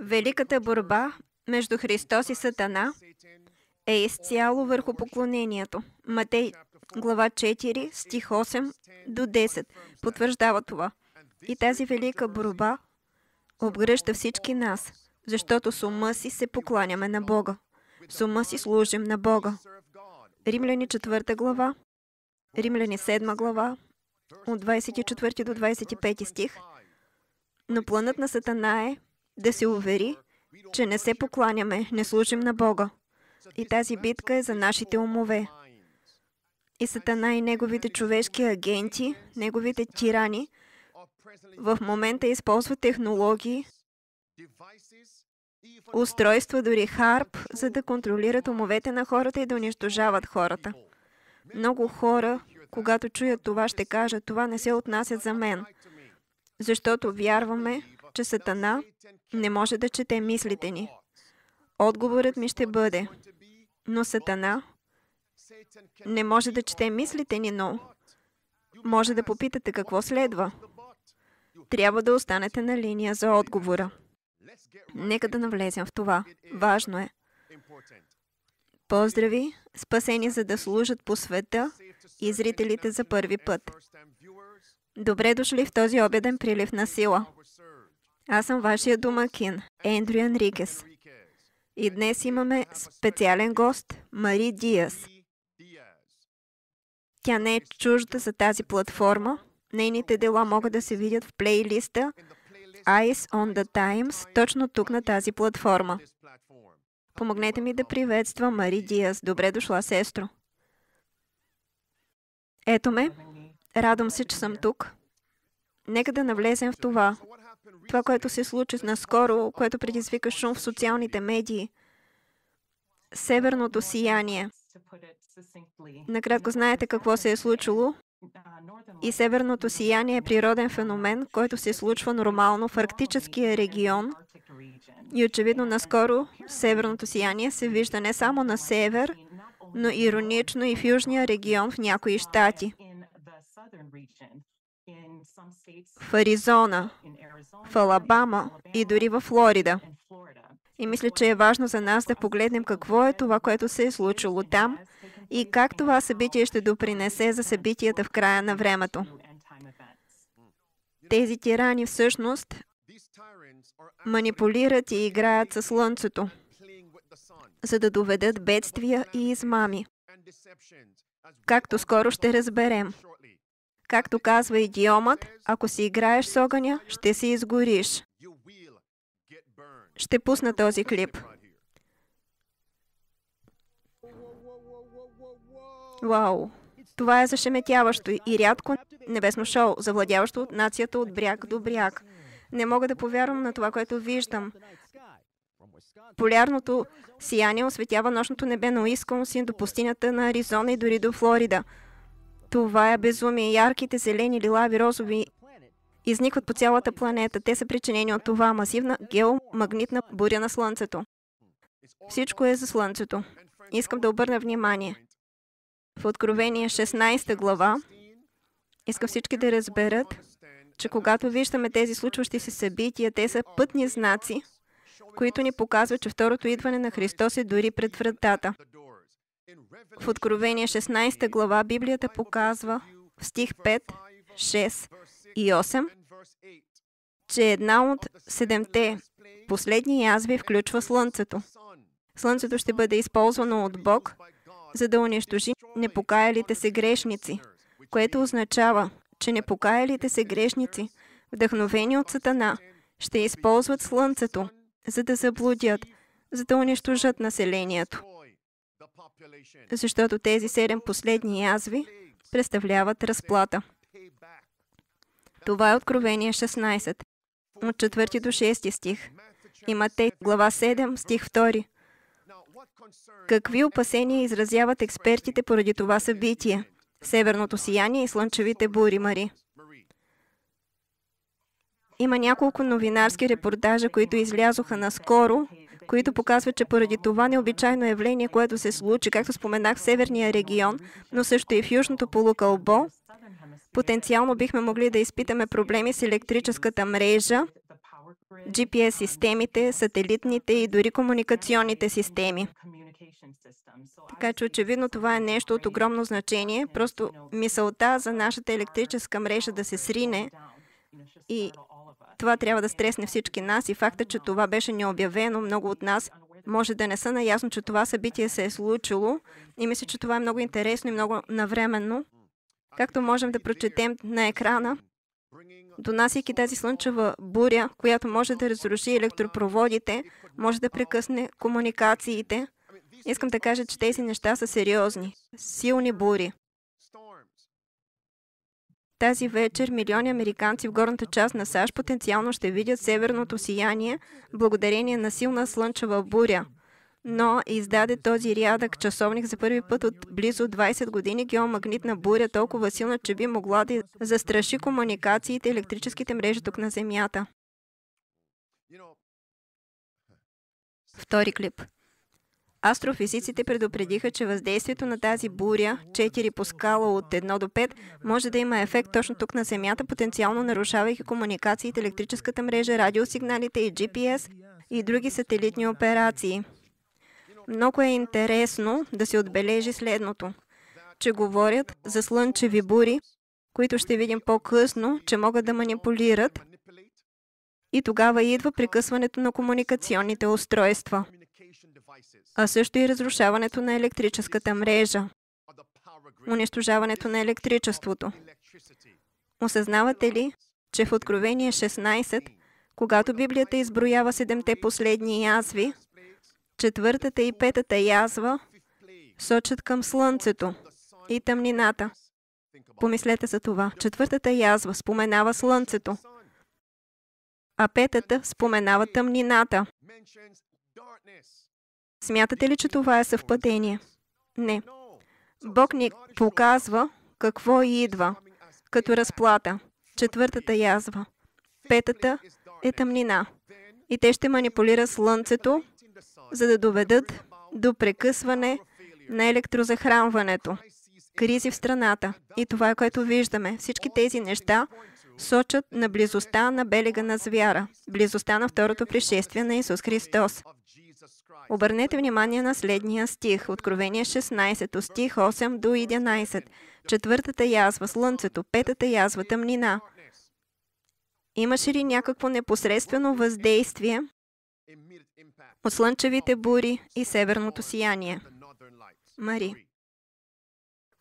Великата борба между Христос и Сатана е изцяло върху поклонението. Матей, глава 4, стих 8 до 10 потвърждава това. И тази велика борба обгръща всички нас, защото с ума си се покланяме на Бога. С ума си служим на Бога. Римляни 4 глава, Римляни 7 глава, от 24 до 25 стих. Но планът на Сатана е да се увери, че не се покланяме, не служим на Бога. И тази битка е за нашите умове. И Сатана и неговите човешки агенти, неговите тирани, в момента използват технологии, устройства, дори харп, за да контролират умовете на хората и да унищожават хората. Много хора, когато чуят това, ще кажат, това не се отнася за мен. Защото вярваме, че Сатана не може да чете мислите ни. Отговорът ми ще бъде, но Сатана не може да чете мислите ни, но може да попитате какво следва. Трябва да останете на линия за отговора. Нека да навлезем в това. Важно е. Поздрави, спасени за да служат по света и зрителите за първи път. Добре дошли в този обеден прилив на сила. Аз съм вашия домакин, Ендрю Енрикес. И днес имаме специален гост, Мари Диас. Тя не е чужда за тази платформа. Нейните дела могат да се видят в плейлиста Eyes on the Times, точно тук на тази платформа. Помогнете ми да приветствам Мари Диас. Добре дошла, сестро. Ето ме. Радвам се, че съм тук. Нека да навлезем в това. Това, което се случи наскоро, което предизвика шум в социалните медии. Северното сияние. Накратко знаете какво се е случило. И северното сияние е природен феномен, който се случва нормално в арктическия регион. И очевидно наскоро северното сияние се вижда не само на север, но иронично и в южния регион в някои щати. В Аризона, в Алабама и дори в Флорида. И мисля, че е важно за нас да погледнем какво е това, което се е случило там и как това събитие ще допринесе за събитията в края на времето. Тези тирани всъщност манипулират и играят със Слънцето, за да доведат бедствия и измами. Както скоро ще разберем. Както казва идиомът, ако си играеш с огъня, ще се изгориш. Ще пусна този клип. Вау! Това е зашеметяващо и рядко небесно шоу, завладяващо нацията от бряг до бряг. Не мога да повярвам на това, което виждам. Полярното сияние осветява нощното небе на Уисконсин до пустинята на Аризона и дори до Флорида. Това е безумие. Ярките зелени, лилави, розови изникват по цялата планета. Те са причинени от това масивна геомагнитна буря на Слънцето. Всичко е за Слънцето. Искам да обърна внимание. В Откровение 16 глава искам всички да разберат, че когато виждаме тези случващи се събития, те са пътни знаци, които ни показват, че второто идване на Христос е дори пред вратата. В Откровение 16 глава Библията показва в стих 5, 6 и 8, че една от 7-те последни язви включва Слънцето. Слънцето ще бъде използвано от Бог, за да унищожи непокаялите се грешници, което означава, че непокаялите се грешници, вдъхновени от Сатана, ще използват Слънцето, за да заблудят, за да унищожат населението. Защото тези 7 последни язви представляват разплата. Това е Откровение 16, от 4 до 6 стих. И Матей, глава 7, стих 2. Какви опасения изразяват експертите поради това събитие? Северното сияние и слънчевите бури, Мари. Има няколко новинарски репортажа, които излязоха наскоро, които показват, че поради това необичайно явление, което се случи, както споменах, в северния регион, но също и в южното полукълбо, потенциално бихме могли да изпитаме проблеми с електрическата мрежа GPS системите, сателитните и дори комуникационните системи. Така че очевидно това е нещо от огромно значение. Просто мисълта за нашата електрическа мрежа да се срине и това трябва да стресне всички нас и факта, че това беше необявено, много от нас може да не са наясно, че това събитие се е случило и мисля, че това е много интересно и много навременно. Както можем да прочетем на екрана, донасяйки тази слънчева буря, която може да разруши електропроводите, може да прекъсне комуникациите. Искам да кажа, че тези неща са сериозни. Силни бури. Тази вечер милиони американци в горната част на САЩ потенциално ще видят северното сияние благодарение на силна слънчева буря. Но издаде този рядък часовник за първи път от близо 20 години геомагнитна буря, толкова силна, че би могла да застраши комуникациите и електрическите мрежи тук на Земята. Втори клип. Астрофизиците предупредиха, че въздействието на тази буря, 4 по скала от 1 до 5, може да има ефект точно тук на Земята, потенциално нарушавайки комуникациите, електрическата мрежа, радиосигналите и GPS и други сателитни операции. Много е интересно да се отбележи следното, че говорят за слънчеви бури, които ще видим по-късно, че могат да манипулират и тогава идва прекъсването на комуникационните устройства, а също и разрушаването на електрическата мрежа, унищожаването на електричеството. Осъзнавате ли, че в Откровение 16, когато Библията изброява 7-те последни язви, 4-та и 5-та язва сочат към Слънцето и тъмнината. Помислете за това. 4-та язва споменава Слънцето, а 5-та споменава тъмнината. Смятате ли, че това е съвпадение? Не. Бог ни показва какво идва като разплата. 4-та язва. 5-та е тъмнина. И те ще манипулират Слънцето, за да доведат до прекъсване на електрозахранването, кризи в страната. И това е, което виждаме. Всички тези неща сочат на близостта на белега на звяра, близостта на второто пришествие на Исус Христос. Обърнете внимание на следния стих, Откровение 16, стих 8 до 11. 4-та язва, Слънцето, 5-та язва, тъмнина. Имаше ли някакво непосредствено въздействие от слънчевите бури и северното сияние? Мари.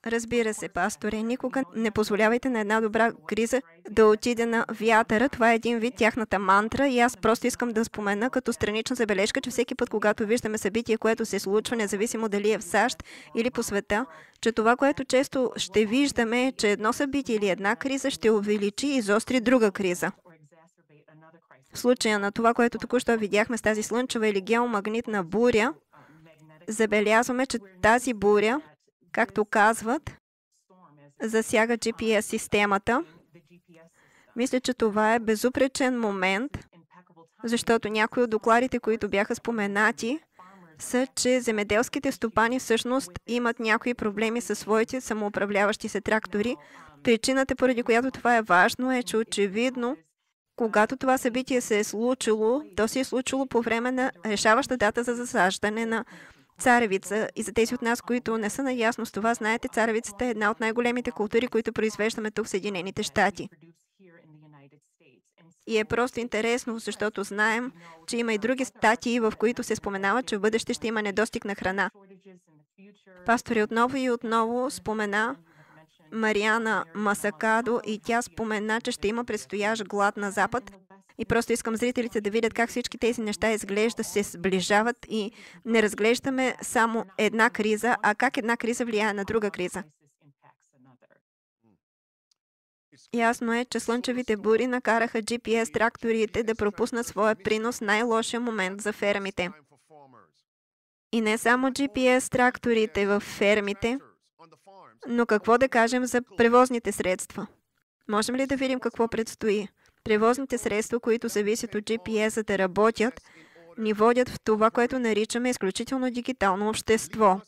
Разбира се, пасторе, никога не позволявайте на една добра криза да отиде на вятъра. Това е един вид тяхната мантра и аз просто искам да спомена като странична забележка, че всеки път, когато виждаме събитие, което се случва, независимо дали е в САЩ или по света, че това, което често ще виждаме е, че едно събитие или една криза ще увеличи и изостри друга криза. В случая на това, което току-що видяхме с тази слънчева или геомагнитна буря, забелязваме, че тази буря, както казват, засяга GPS системата. Мисля, че това е безупречен момент, защото някои от докладите, които бяха споменати, са, че земеделските стопани всъщност имат някои проблеми със своите самоуправляващи се трактори. Причината, поради която това е важно, е, че очевидно, когато това събитие се е случило, то се е случило по време на решаваща дата за засаждане на царевица. И за тези от нас, които не са наясно с това, знаете, царевицата е една от най-големите култури, които произвеждаме тук в Съединените щати. И е просто интересно, защото знаем, че има и други статии, в които се споменава, че в бъдеще ще има недостиг на храна. Пастори отново и отново спомена Мариана Масакадо и тя спомена, че ще има предстоящ глад на Запад. И просто искам зрителите да видят как всички тези неща изглеждат, се сближават и не разглеждаме само една криза, а как една криза влияе на друга криза. Ясно е, че слънчевите бури накараха GPS тракторите да пропуснат своя принос в най-лошия момент за фермите. И не само GPS тракторите в фермите, но какво да кажем за превозните средства? Можем ли да видим какво предстои? Превозните средства, които зависят от GPS, за да работят, ни водят в това, което наричаме изключително дигитално общество.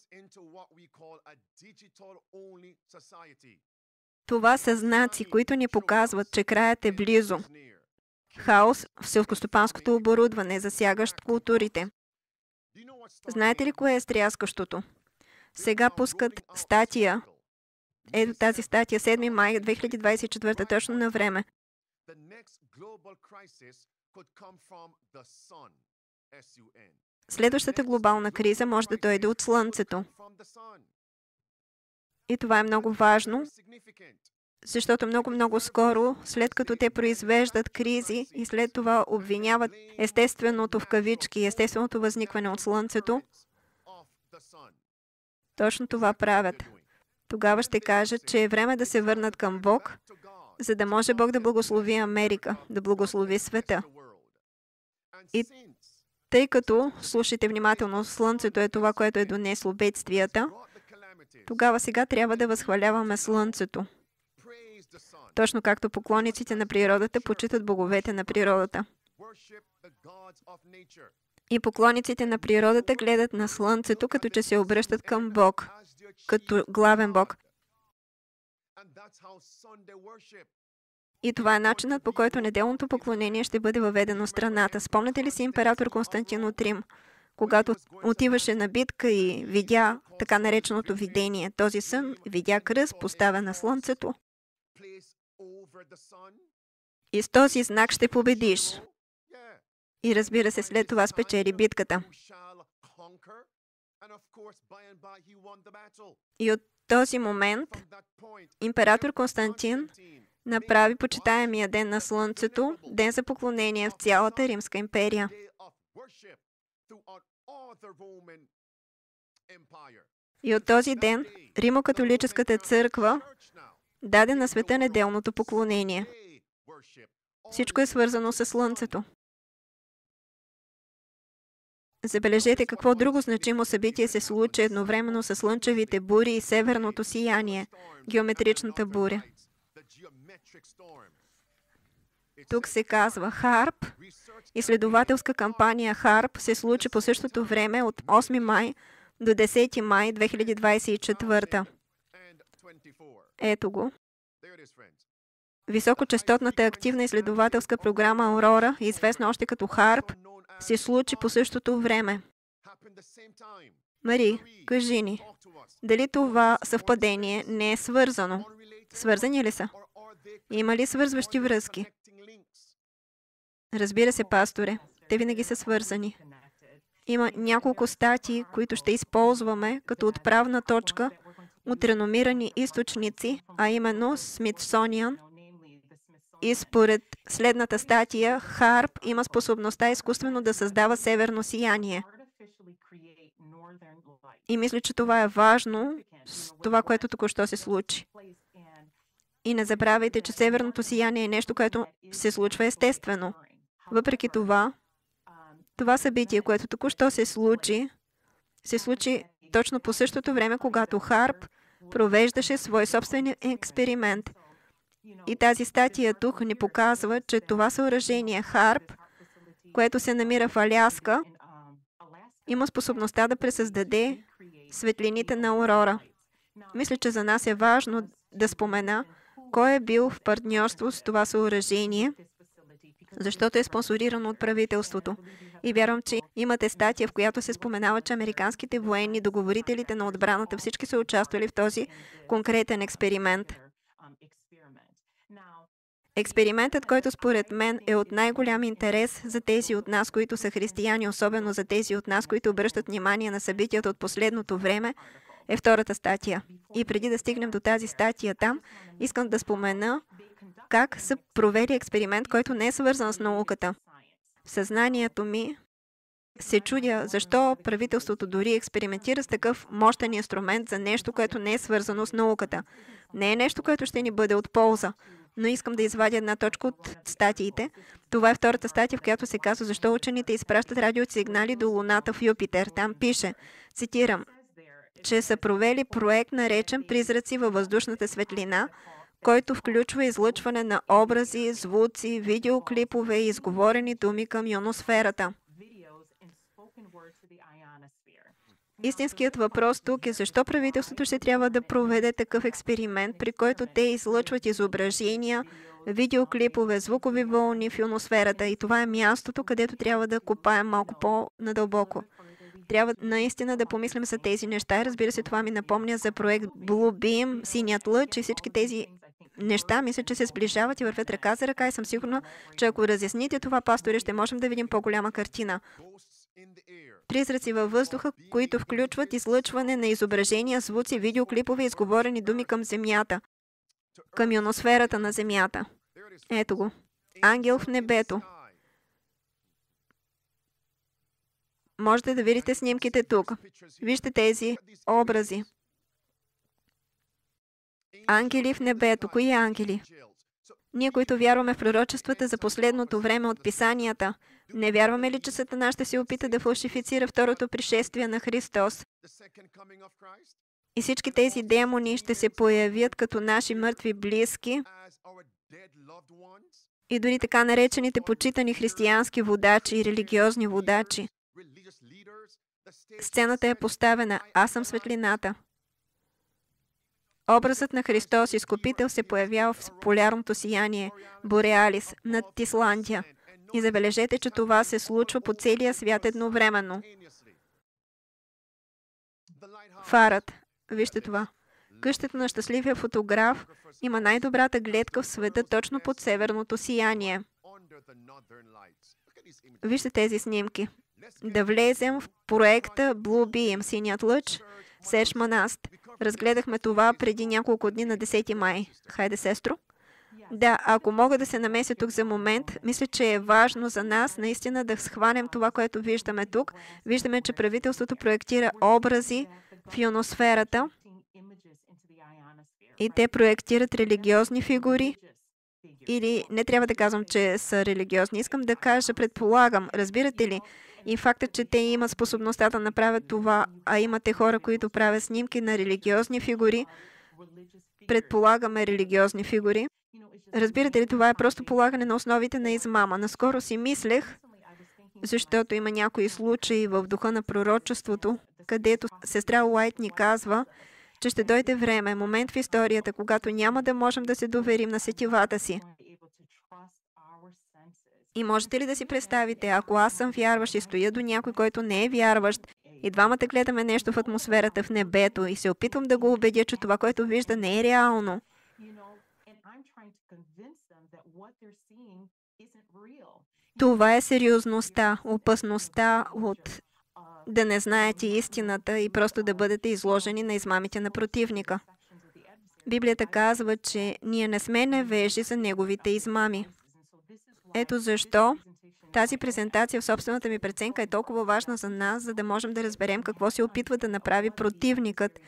Това са знаци, които ни показват, че краят е близо. хаос в селскостопанското оборудване, засягащ културите. Знаете ли кое е стряскащото? Сега пускат статия. Ето тази статия, 7 май 2024, точно на време. Следващата глобална криза може да дойде от Слънцето. И това е много важно, защото много скоро, след като те произвеждат кризи и след това обвиняват естественото в кавички, естественото възникване от Слънцето, точно това правят. Тогава ще кажат, че е време да се върнат към Бог, за да може Бог да благослови Америка, да благослови света. И тъй като, слушайте внимателно, Слънцето е това, което е донесло бедствията, тогава сега трябва да възхваляваме Слънцето. Точно както поклонниците на природата почитат боговете на природата. И поклонниците на природата гледат на Слънцето, като че се обръщат към Бог, като главен Бог. И това е начинът, по който неделното поклонение ще бъде въведено в страната. Спомняте ли си император Константин от Рим, когато отиваше на битка и видя така нареченото видение? Този сън видя кръст, поставен на Слънцето. И с този знак ще победиш. И разбира се, след това спечели битката. И от този момент император Константин направи почитаемия ден на Слънцето, ден за поклонение в цялата Римска империя. И от този ден Римо-католическата църква даде на света неделното поклонение. Всичко е свързано с Слънцето. Забележете какво друго значимо събитие се случи едновременно с слънчевите бури и северното сияние, геометричната буря. Тук се казва ХАРП. Изследователска кампания ХАРП се случи по същото време от 8 май до 10 май 2024. Ето го. Високочастотната активна изследователска програма Аурора, известна още като ХАРП, се случи по същото време. Мари, кажи ни, дали това съвпадение не е свързано? Свързани ли са? Има ли свързващи връзки? Разбира се, пасторе, те винаги са свързани. Има няколко статии, които ще използваме като отправна точка от реномирани източници, а именно Смитсониан. И според следната статия, ХАРП има способността изкуствено да създава северно сияние. И мисля, че това е важно с това, което току-що се случи. И не забравяйте, че северното сияние е нещо, което се случва естествено. Въпреки това, това събитие, което току-що се случи точно по същото време, когато ХАРП провеждаше свой собствен експеримент. И тази статия тук ни показва, че това съоръжение ХАРП, което се намира в Аляска, има способността да пресъздаде светлините на Аурора. Мисля, че за нас е важно да спомена кой е бил в партньорство с това съоръжение, защото е спонсорирано от правителството. И вярвам, че имате статия, в която се споменава, че американските военни, договорителите на отбраната, всички са участвали в този конкретен експеримент. Експериментът, който според мен е от най-голям интерес за тези от нас, които са християни, особено за тези от нас, които обръщат внимание на събитията от последното време, е втората статия. И преди да стигнем до тази статия там, искам да спомена как са провели експеримент, който не е свързан с науката. В съзнанието ми се чудя защо правителството дори експериментира с такъв мощен инструмент за нещо, което не е свързано с науката. Не е нещо, което ще ни бъде от полза. Но искам да извадя една точка от статиите. Това е втората статия, в която се казва защо учените изпращат радиосигнали до Луната в Юпитер. Там пише, цитирам, че са провели проект, наречен "Призраци във въздушната светлина", който включва излъчване на образи, звуци, видеоклипове и изговорени думи към ионосферата. Истинският въпрос тук е защо правителството ще трябва да проведе такъв експеримент, при който те излъчват изображения, видеоклипове, звукови вълни в ионосферата. И това е мястото, където трябва да копаем малко по-надълбоко. Трябва наистина да помислим за тези неща. Разбира се, това ми напомня за проект Blue Beam, синият лъч и всички тези неща, мисля, че се сближават и вървят ръка за ръка и съм сигурна, че ако разясните това, пастори, ще можем да видим по-голяма картина. Призраци във въздуха, които включват излъчване на изображения, звуци, видеоклипове и изговорени думи към Земята, към ионосферата на Земята. Ето го. Ангел в небето. Можете да видите снимките тук. Вижте тези образи. Ангели в небето. Кои ангели? Ние, които вярваме в пророчествата за последното време от писанията, не вярваме ли, че Сатана ще се опита да фалшифицира второто пришествие на Христос? И всички тези демони ще се появят като наши мъртви близки и дори така наречените почитани християнски водачи и религиозни водачи. Сцената е поставена. Аз съм светлината. Образът на Христос, изкупител, се появява в полярното сияние, Бореалис, над Исландия. И забележете, че това се случва по целия свят едновременно. Фарът. Вижте това. Къщата на щастливия фотограф има най-добрата гледка в света точно под северното сияние. Вижте тези снимки. Да влезем в проекта Blue Beam, синият лъч, Серж Манаст. Разгледахме това преди няколко дни на 10 май. Хайде, сестро. Да, ако мога да се намеся тук за момент, мисля, че е важно за нас наистина да схванем това, което виждаме тук. Виждаме, че правителството проектира образи в ионосферата и те проектират религиозни фигури. Или не трябва да казвам, че са религиозни. Искам да кажа, предполагам, разбирате ли? И фактът, че те имат способността да направят това, а имате хора, които правят снимки на религиозни фигури, предполагаме религиозни фигури. Разбирате ли, това е просто полагане на основите на измама. Наскоро си мислех, защото има някои случаи в духа на пророчеството, където сестра Уайт ни казва, че ще дойде време, момент в историята, когато няма да можем да се доверим на сетивата си. И можете ли да си представите, ако аз съм вярващ и стоя до някой, който не е вярващ, и двамата гледаме нещо в атмосферата, в небето, и се опитвам да го убедя, че това, което вижда, не е реално. Това е сериозността, опасността от да не знаете истината и просто да бъдете изложени на измамите на противника. Библията казва, че ние не сме невежи за неговите измами. Ето защо тази презентация в собствената ми преценка е толкова важна за нас, за да можем да разберем какво се опитва да направи противникът,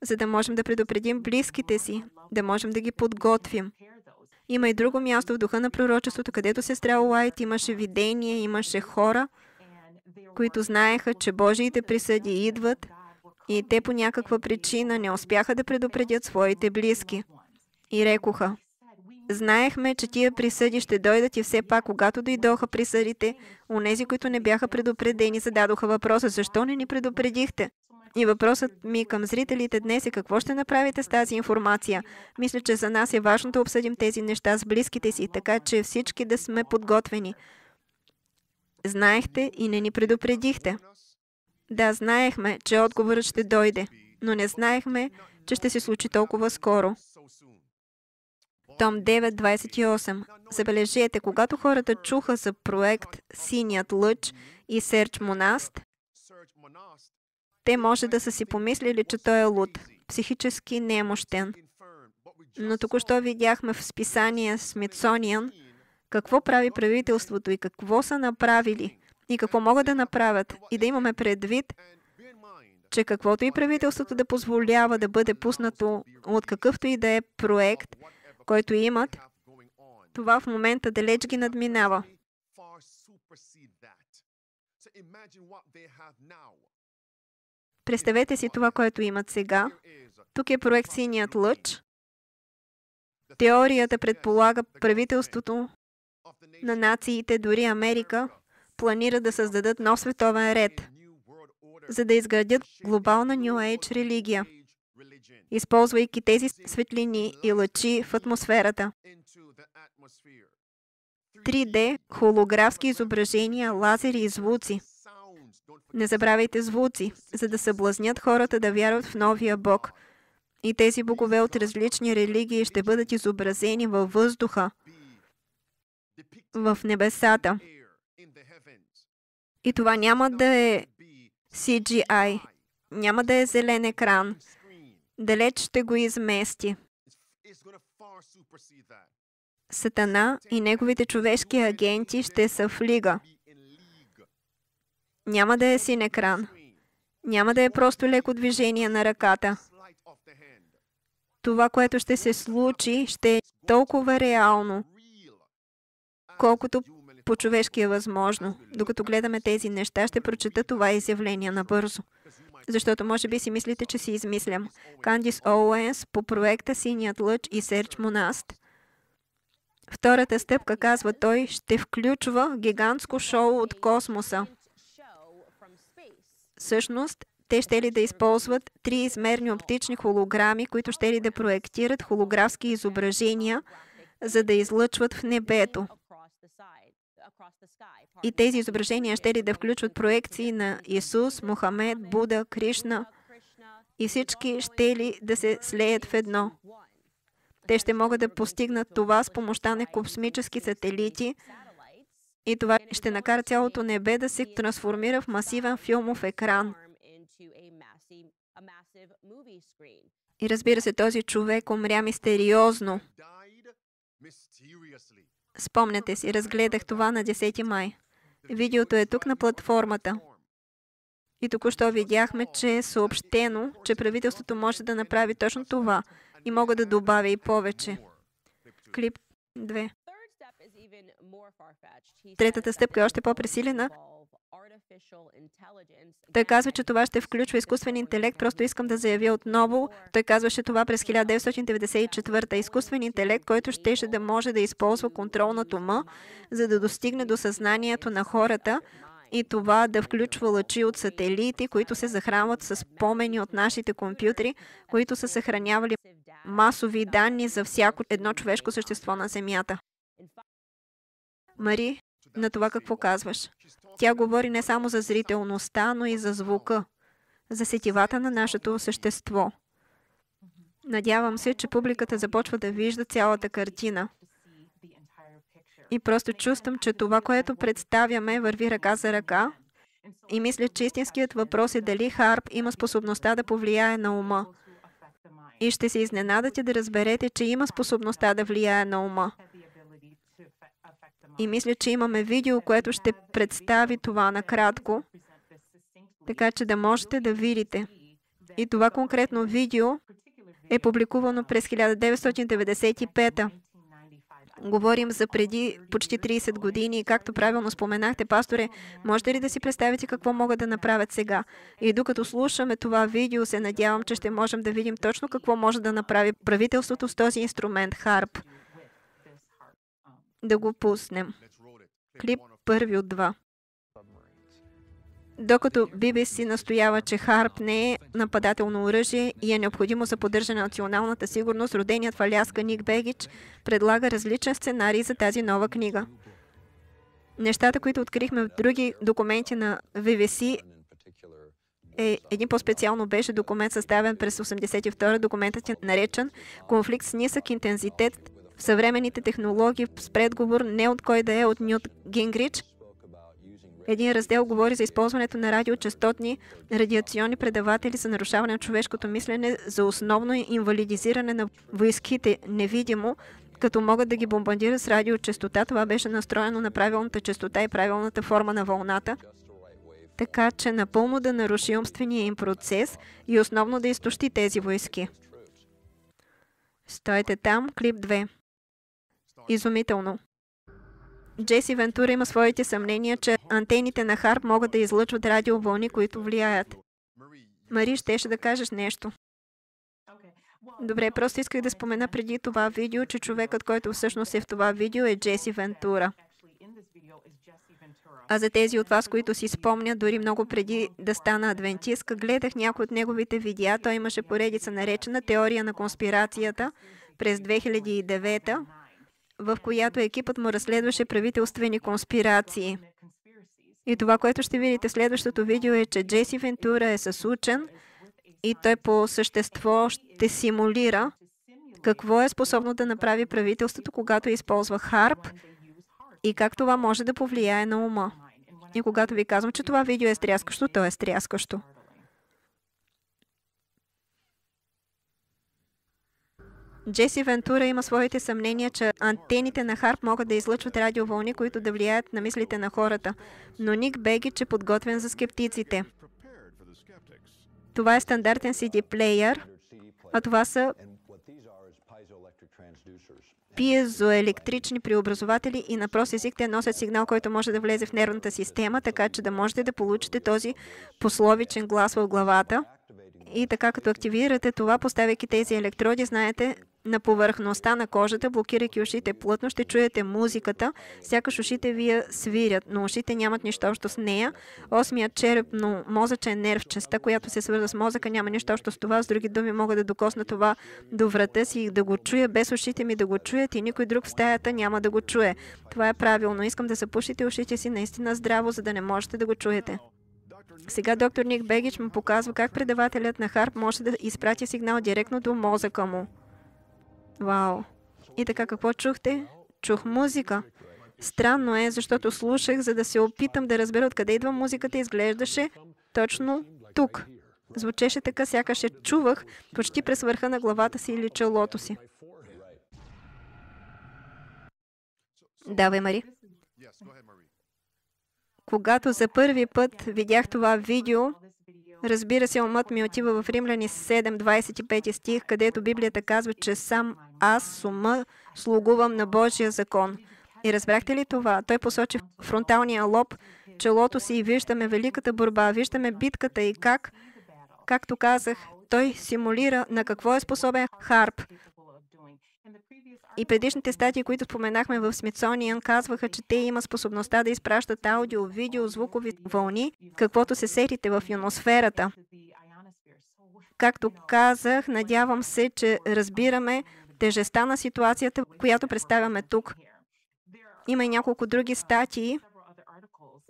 за да можем да предупредим близките си, да можем да ги подготвим. Има и друго място в духа на пророчеството, където сестра Уайт имаше видение, имаше хора, които знаеха, че Божиите присъди идват и те по някаква причина не успяха да предупредят своите близки. И рекоха: знаехме, че тия присъди ще дойдат и все пак, когато дойдоха присъдите, онези, които не бяха предупредени, зададоха въпроса: защо не ни предупредихте? И въпросът ми към зрителите днес е: какво ще направите с тази информация? Мисля, че за нас е важно да обсъдим тези неща с близките си, така че всички да сме подготвени. Знаехте и не ни предупредихте. Да, знаехме, че отговорът ще дойде, но не знаехме, че ще се случи толкова скоро. Том 9:28. Забележете, когато хората чуха за проект Синият лъч и Серж Манаст, те може да са си помислили, че той е луд, психически немощен. Но току-що видяхме в списание Смитсониан какво прави правителството и какво са направили и какво могат да направят. И да имаме предвид, че каквото и правителството да позволява да бъде пуснато от какъвто и да е проект, който имат, това в момента далеч ги надминава. Представете си това, което имат сега. Тук е проект Синият лъч. Теорията предполага правителството на нациите, дори Америка, планира да създадат нов световен ред. за да изградят глобална New Age религия, използвайки тези светлини и лъчи в атмосферата. 3D, холографски изображения, лазери и звуци. Не забравяйте звуци, за да съблазнят хората да вярват в новия Бог. И тези богове от различни религии ще бъдат изобразени във въздуха, в небесата. И това няма да е CGI, няма да е зелен екран. Далеч ще го измести. Сатана и неговите човешки агенти ще са в лига. Няма да е син екран. Няма да е просто леко движение на ръката. Това, което ще се случи, ще е толкова реално, колкото по-човешки е възможно. Докато гледаме тези неща, ще прочета това изявление набързо. Защото може би си мислите, че си измислям. Кандис Оуенс по проекта Синият лъч и Сердж Монаст. Втората стъпка, казва той, ще включва гигантско шоу от космоса. Всъщност, те ще ли да използват триизмерни оптични холограми, които ще ли да проектират холографски изображения, за да излъчват в небето. И тези изображения ще ли да включват проекции на Исус, Мохамед, Буда, Кришна и всички ще ли да се слеят в едно. Те ще могат да постигнат това с помощта на космически сателити и това ще накара цялото небе да се трансформира в масивен филмов екран. И разбира се, този човек умря мистериозно. Спомняте си, разгледах това на 10 май. Видеото е тук на платформата. И току-що видяхме, че е съобщено, че правителството може да направи точно това. И мога да добавя и повече. Клип 2. Третата стъпка е още по-пресилена. Той казва, че това ще включва изкуствен интелект. Просто искам да заявя отново. Той казваше това през 1994. Изкуствен интелект, който щеше да може да използва контрол над ума, за да достигне до съзнанието на хората и това да включва лъчи от сателити, които се захранват с спомени от нашите компютри, които са съхранявали масови данни за всяко едно човешко същество на Земята. Мари, на това какво казваш? Тя говори не само за зрителността, но и за звука, за сетивата на нашето същество. Надявам се, че публиката започва да вижда цялата картина. И просто чувствам, че това, което представяме, върви ръка за ръка. И мисля, че истинският въпрос е дали Харп има способността да повлияе на ума. И ще се изненадате да разберете, че има способността да влияе на ума. И мисля, че имаме видео, което ще представи това накратко, така че да можете да видите. И това конкретно видео е публикувано през 1995. Говорим за преди почти 30 години и както правилно споменахте, пасторе, можете ли да си представите какво могат да направят сега? И докато слушаме това видео, се надявам, че ще можем да видим точно какво може да направи правителството с този инструмент Харп. Да го пуснем. Клип първи от 2. Докато BBC настоява, че Харп не е нападателно оръжие и е необходимо за поддържане на националната сигурност, роденият в Аляска Ник Бегич предлага различен сценарий за тази нова книга. Нещата, които открихме в други документи на BBC, един по-специално беше документ, съставен през 1982. Документът е наречен "Конфликт с нисък интензитет в съвременните технологии с предговор не от кой да е от Нют Гингрич". Един раздел говори за използването на радиочастотни радиационни предаватели за нарушаване на човешкото мислене, за основно инвалидизиране на войските невидимо, като могат да ги бомбардират с радиочестота. Това беше настроено на правилната честота и правилната форма на вълната, така че напълно да наруши умствения им процес и основно да изтощи тези войски. Стойте там, клип 2. Изумително. Джеси Вентура има своите съмнения, че антените на Харп могат да излъчват радиовълни, които влияят. Мари, щеше да кажеш нещо. Добре, просто исках да спомена преди това видео, че човекът, който всъщност е в това видео, е Джеси Вентура. А за тези от вас, които си спомнят, дори много преди да стана адвентистка, гледах някои от неговите видеа. Той имаше поредица наречена Теория на конспирацията през 2009, в която екипът му разследваше правителствени конспирации. И това, което ще видите в следващото видео е, че Джейси Вентура е с учен и той по същество ще симулира какво е способно да направи правителството, когато използва харп и как това може да повлияе на ума. И когато ви казвам, че това видео е стряскащо, то е стряскащо. Джейси Вентура има своите съмнения, че антените на харп могат да излъчват радиовълни, които да влияят на мислите на хората. Но Ник Бегич е подготвен за скептиците. Това е стандартен CD плеер, а това са пиезоелектрични преобразователи и на прост език те носят сигнал, който може да влезе в нервната система, така че да можете да получите този пословичен глас в главата. И така, като активирате това, поставяйки тези електроди, знаете, на повърхността на кожата, блокирайки ушите плътно, ще чуете музиката, сякаш ушите ви я свирят, но ушите нямат нищо общо с нея. Осмият черепно-мозъчен нерв, частта, която се свързва с мозъка, няма нищо общо с това. С други думи, мога да докосна това до врата си и да го чуя, без ушите ми да го чуят и никой друг в стаята няма да го чуе. Това е правилно. Искам да запушите ушите си наистина здраво, за да не можете да го чуете. Сега доктор Ник Бегич му показва как предавателят на харп може да изпрати сигнал директно до мозъка му. Вау! И така, какво чухте? Чух музика. Странно е, защото слушах, за да се опитам да разбера откъде идва музиката, изглеждаше точно тук. Звучеше така, сякаш я чувах почти през върха на главата си или челото си. Давай, Мари. Когато за първи път видях това видео, разбира се, умът ми отива в Римляни 7:25 стих, където Библията казва, че сам аз с ума слугувам на Божия закон. И разбрахте ли това? Той посочи фронталния лоб, челото си и виждаме великата борба, виждаме битката и както казах, той симулира на какво е способен харп. И предишните статии, които споменахме в Смитсониан, казваха, че те имат способността да изпращат аудио, видео, звукови вълни, каквото се сетите в ионосферата. Както казах, надявам се, че разбираме тежестта на ситуацията, която представяме тук. Има и няколко други статии,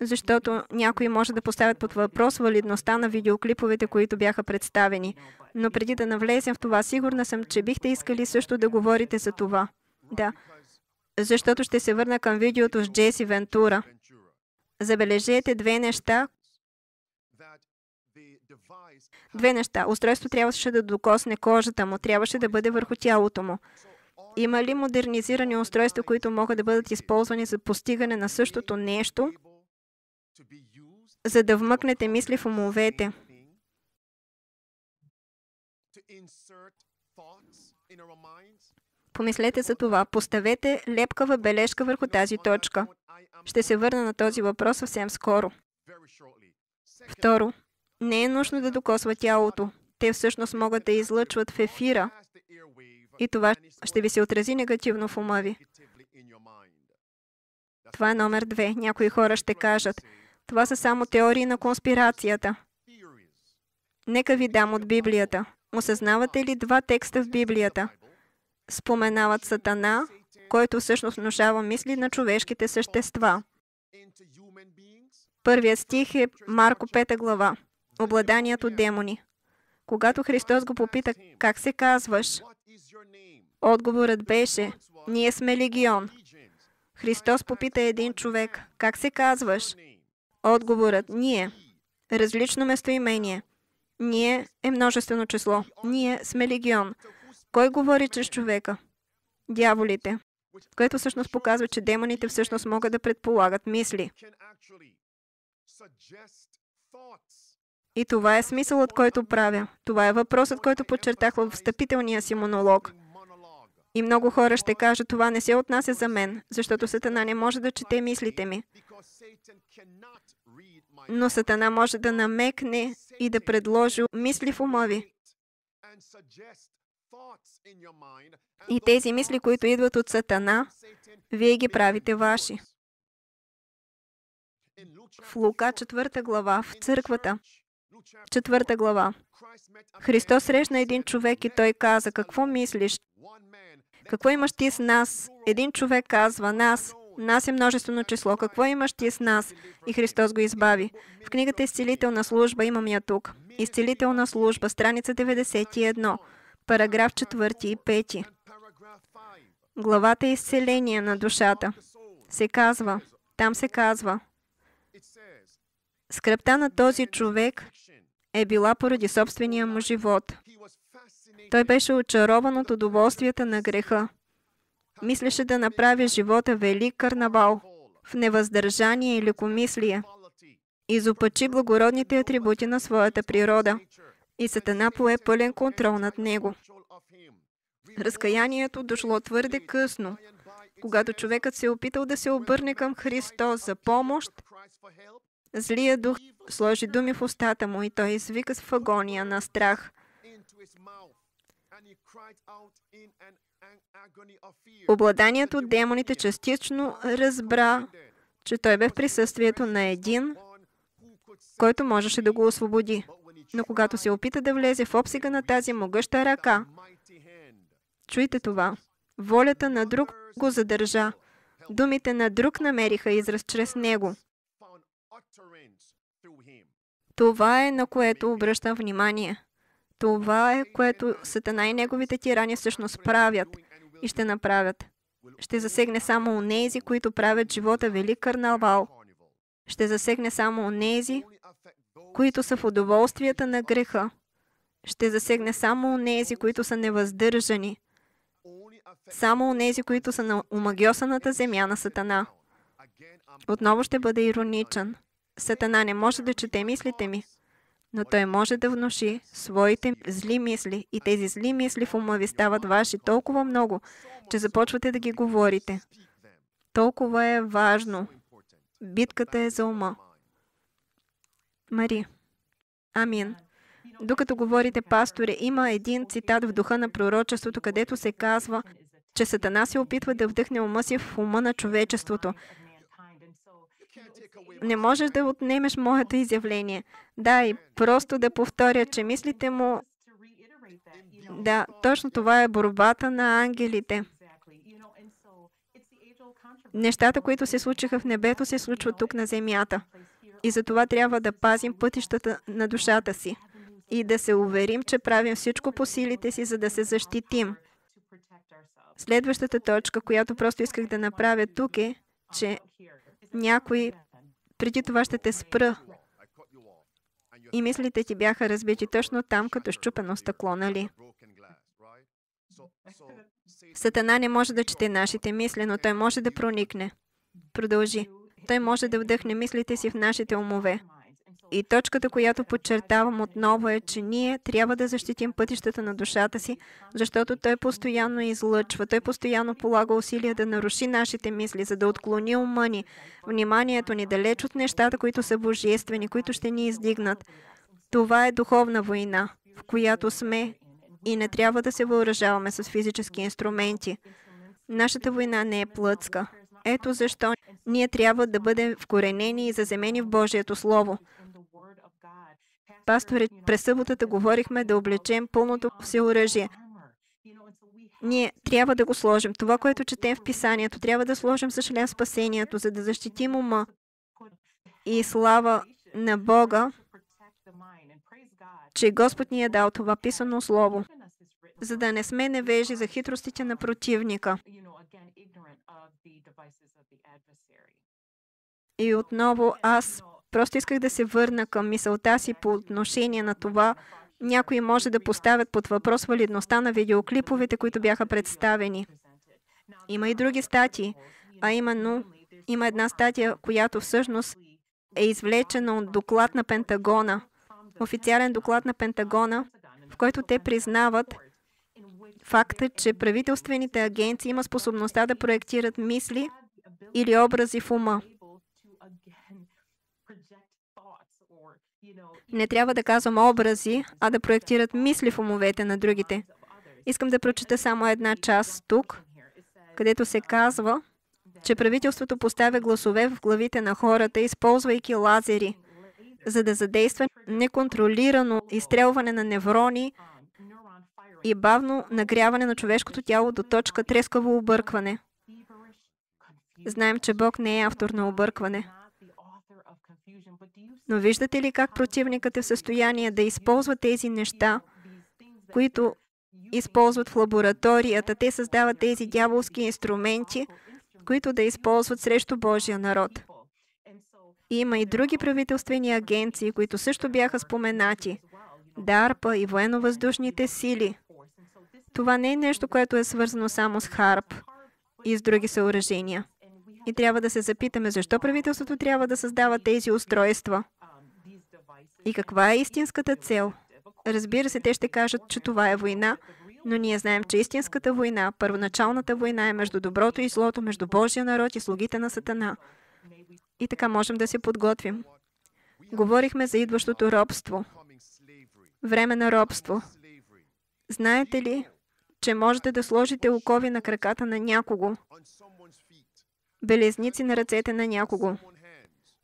защото някои може да поставят под въпрос валидността на видеоклиповете, които бяха представени. Но преди да навлезем в това, сигурна съм, че бихте искали също да говорите за това. Да, защото ще се върна към видеото с Джейси Вентура. Забележете две неща. Устройство трябваше да докосне кожата му, трябваше да бъде върху тялото му. Има ли модернизирани устройства, които могат да бъдат използвани за постигане на същото нещо, за да вмъкнете мисли в умовете? Помислете за това. Поставете лепкава бележка върху тази точка. Ще се върна на този въпрос съвсем скоро. Второ, не е нужно да докосва тялото. Те всъщност могат да излъчват в ефира. И това ще ви се отрази негативно в ума ви. Това е номер 2. Някои хора ще кажат, това са само теории на конспирацията. Нека ви дам от Библията. Осъзнавате ли два текста в Библията? Споменават Сатана, който всъщност внушава мисли на човешките същества. Първият стих е Марко 5 глава. Обладанието от демони. Когато Христос го попита, как се казваш? Отговорът беше, ние сме легион. Христос попита един човек, как се казваш? Отговорът, ние. Различно местоимение. Ние е множествено число. Ние сме легион. Кой говори чрез човека? Дяволите. Което всъщност показва, че демоните всъщност могат да предполагат мисли. И това е смисълът, който правя. Това е въпросът, който подчертах в встъпителния си монолог. И много хора ще кажат, това не се отнася за мен, защото Сатана не може да чете мислите ми. Но Сатана може да намекне и да предложи мисли в ума ви. И тези мисли, които идват от Сатана, вие ги правите ваши. В Лука 4 глава, в църквата, 4 глава, Христос срещна един човек и той каза: какво мислиш? Какво имаш ти с нас? Един човек казва: нас. Нас е множествено число. Какво имаш ти с нас? И Христос го избави. В книгата Изцелителна служба, имам я тук. Изцелителна служба, страница 91, параграф 4 и 5. Главата Изцеление на душата. Там се казва: скръбта на този човек е била поради собствения му живот. Той беше очарован от удоволствията на греха. Мислеше да направи живота велик карнавал в невъздържание и лекомислие. Изопачи благородните атрибути на своята природа и Сатана пое пълен контрол над него. Разкаянието дошло твърде късно, когато човекът се опитал да се обърне към Христос за помощ. Злият дух сложи думи в устата му и той извика в агония на страх. Обладанието от демоните частично разбра, че той бе в присъствието на един, който можеше да го освободи. Но когато се опита да влезе в обсега на тази могъща ръка, чуйте това, волята на друг го задържа. Думите на друг намериха израз чрез него. Това е, на което обръщам внимание. Това е, което Сатана и неговите тирани всъщност правят и ще направят. Ще засегне само онези, които правят живота велик карнавал. Ще засегне само онези, които са в удоволствията на греха. Ще засегне само онези, които са невъздържани. Само онези, които са на омагьосаната земя на Сатана. Отново ще бъде ироничен. Сатана не може да чете мислите ми, но той може да внуши своите зли мисли и тези зли мисли в ума ви стават ваши толкова много, че започвате да ги говорите. Толкова е важно. Битката е за ума. Мари. Амин. Докато говорите, пасторе, има един цитат в духа на пророчеството, където се казва, че Сатана се опитва да вдъхне ума си в ума на човечеството. Не можеш да отнемеш моето изявление. Да, и просто да повторя, че мислите му... Да, точно това е борбата на ангелите. Нещата, които се случиха в небето, се случват тук на земята. И за това трябва да пазим пътищата на душата си. И да се уверим, че правим всичко по силите си, за да се защитим. Следващата точка, която просто исках да направя тук е, че някой... Преди това ще те спра. И мислите ти бяха разбити точно там, като счупено стъкло, нали? Сатана не може да чете нашите мисли, но той може да проникне. Продължи. Той може да вдъхне мислите си в нашите умове. И точката, която подчертавам отново е, че ние трябва да защитим пътищата на душата си, защото той постоянно излъчва, той постоянно полага усилия да наруши нашите мисли, за да отклони ума ни, вниманието ни далеч от нещата, които са божествени, които ще ни издигнат. Това е духовна война, в която сме и не трябва да се въоръжаваме с физически инструменти. Нашата война не е плътска. Ето защо ние трябва да бъдем вкоренени и заземени в Божието Слово. Пасторе, през съботата говорихме да облечем пълното всеоръжие. Ние трябва да го сложим. Това, което четем в Писанието, трябва да сложим за шлем спасението, за да защитим ума. И слава на Бога, че Господ ни е дал това писано Слово, за да не сме невежи за хитростите на противника. И отново аз просто исках да се върна към мисълта си по отношение на това. Някои може да поставят под въпрос валидността на видеоклиповете, които бяха представени. Има и други статии, а именно има една статия, която всъщност е извлечена от доклад на Пентагона, официален доклад на Пентагона, в който те признават факта, че правителствените агенции имат способността да проектират мисли или образи в ума. Не трябва да казвам образи, а да проектират мисли в умовете на другите. Искам да прочета само една част тук, където се казва, че правителството поставя гласове в главите на хората, използвайки лазери, за да задейства неконтролирано изстрелване на неврони и бавно нагряване на човешкото тяло до точка трескаво объркване. Знаем, че Бог не е автор на объркване. Но виждате ли как противникът е в състояние да използва тези неща, които използват в лабораторията? Те създават тези дяволски инструменти, които да използват срещу Божия народ. И има и други правителствени агенции, които също бяха споменати. DARPA и военно-въздушните сили. Това не е нещо, което е свързано само с ХАРП и с други съоръжения. И трябва да се запитаме, защо правителството трябва да създава тези устройства? И каква е истинската цел? Разбира се, те ще кажат, че това е война, но ние знаем, че истинската война, първоначалната война е между доброто и злото, между Божия народ и слугите на Сатана. И така можем да се подготвим. Говорихме за идващото робство. Време на робство. Знаете ли, че можете да сложите окови на краката на някого, белезници на ръцете на някого,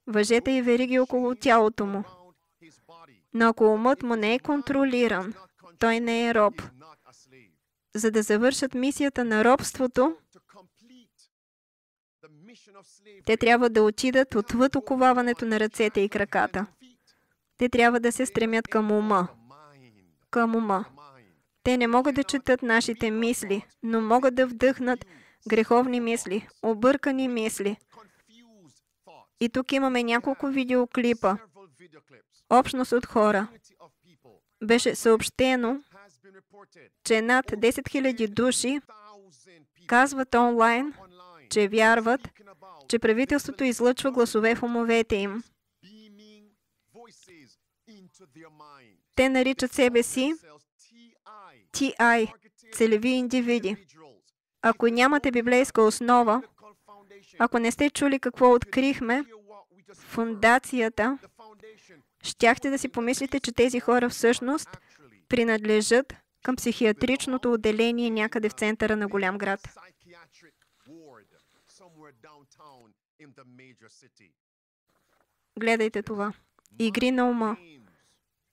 въжета и вериги около тялото му. Но ако умът му не е контролиран, той не е роб. За да завършат мисията на робството, те трябва да отидат отвъд оковаването на ръцете и краката. Те трябва да се стремят към ума. Към ума. Те не могат да четат нашите мисли, но могат да вдъхнат греховни мисли, объркани мисли. И тук имаме няколко видеоклипа. Общност от хора. Беше съобщено, че над 10 000 души казват онлайн, че вярват, че правителството излъчва гласове в умовете им. Те наричат себе си TI, целеви индивиди. Ако нямате библейска основа, ако не сте чули какво открихме, фундацията, щяхте да си помислите, че тези хора всъщност принадлежат към психиатричното отделение някъде в центъра на голям град. Гледайте това. Игри на ума.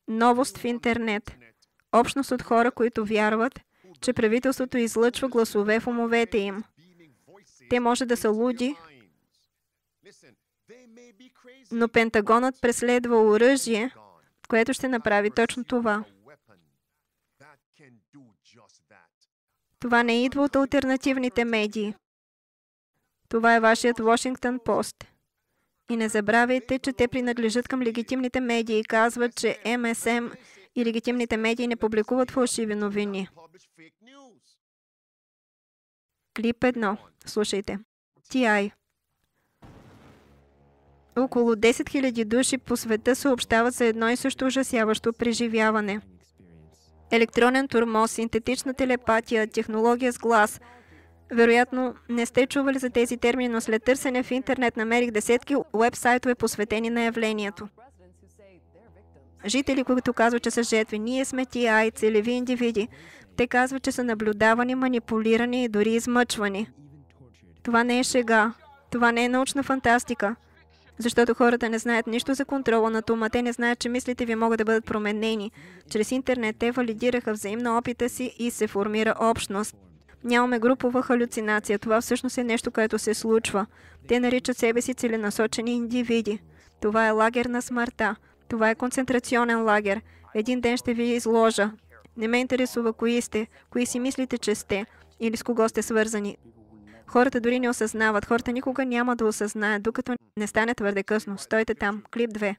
Новост в интернет. Общност от хора, които вярват, че правителството излъчва гласове в умовете им. Те може да са луди, но Пентагонът преследва оръжие, което ще направи точно това. Това не идва от алтернативните медии. Това е вашият Washington Post. И не забравяйте, че те принадлежат към легитимните медии и казват, че МСМ и легитимните медии не публикуват фалшиви новини. Клип 1. Слушайте. TI. Около 10 000 души по света съобщават за едно и също ужасяващо преживяване. Електронен тормоз, синтетична телепатия, технология с глас. Вероятно, не сте чували за тези термини, но след търсене в интернет намерих десетки уебсайтове, посветени на явлението. Жители, които казват, че са жертви, ние сме TI, целеви индивиди. Те казват, че са наблюдавани, манипулирани и дори измъчвани. Това не е шега. Това не е научна фантастика. Защото хората не знаят нищо за контрола над ума. Те не знаят, че мислите ви могат да бъдат променени. Чрез интернет те валидираха взаимно опита си и се формира общност. Нямаме групова халюцинация. Това всъщност е нещо, което се случва. Те наричат себе си целенасочени индивиди. Това е лагер на смъртта. Това е концентрационен лагер. Един ден ще ви изложа. Не ме интересува кои сте, кои си мислите, че сте или с кого сте свързани. Хората дори не осъзнават. Хората никога няма да осъзнаят, докато не стане твърде късно. Стойте там. Клип 2.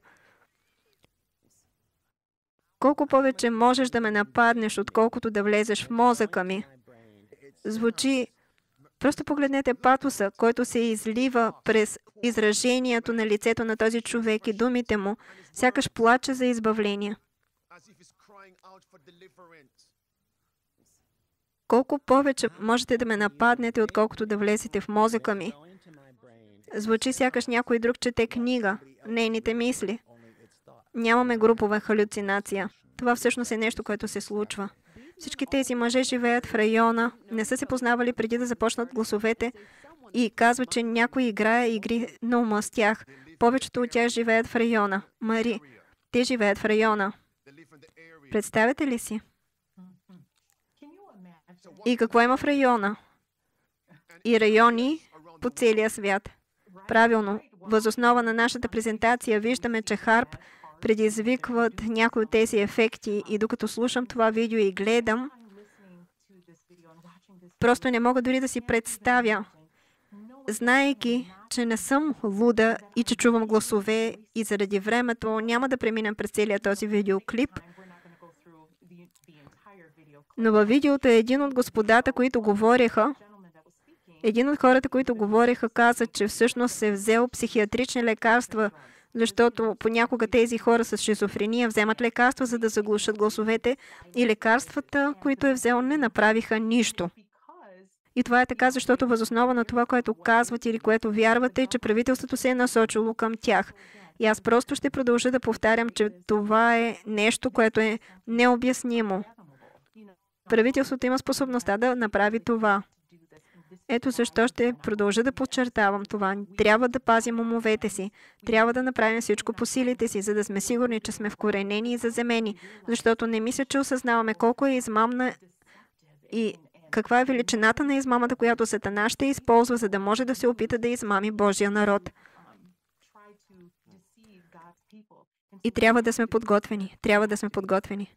Колко повече можеш да ме нападнеш, отколкото да влезеш в мозъка ми? Звучи... Просто погледнете патоса, който се излива през изражението на лицето на този човек и думите му, сякаш плаче за избавление. Колко повече можете да ме нападнете, отколкото да влезете в мозъка ми? Звучи сякаш някой друг чете книга, нейните мисли. Нямаме групова халюцинация. Това всъщност е нещо, което се случва. Всички тези мъже живеят в района, не са се познавали преди да започнат гласовете и казва, че някой играе игри на ума с тях. Повечето от тях живеят в района. Мари, те живеят в района. Представете ли си? И какво има в района? И райони по целия свят. Правилно. Въз основа на нашата презентация виждаме, че харп предизвикват някои от тези ефекти и докато слушам това видео и гледам, просто не мога дори да си представя, знаейки, че не съм луда и че чувам гласове и заради времето няма да преминем през целия този видеоклип. Но във видеото един от господата, които говореха, един от хората, които говореха, каза, че всъщност е взел психиатрични лекарства, защото понякога тези хора с шизофрения вземат лекарства, за да заглушат гласовете и лекарствата, които е взел, не направиха нищо. И това е така, защото възоснова на това, което казват или което вярвате, че правителството се е насочило към тях. И аз просто ще продължа да повтарям, че това е нещо, което е необяснимо. Правителството има способността да направи това. Ето защо ще продължа да подчертавам това. Трябва да пазим умовете си. Трябва да направим всичко по силите си, за да сме сигурни, че сме вкоренени и заземени. Защото не мисля, че осъзнаваме колко е измамна и каква е величината на измамата, която Сатана ще използва, за да може да се опита да измами Божия народ. И трябва да сме подготвени. Трябва да сме подготвени.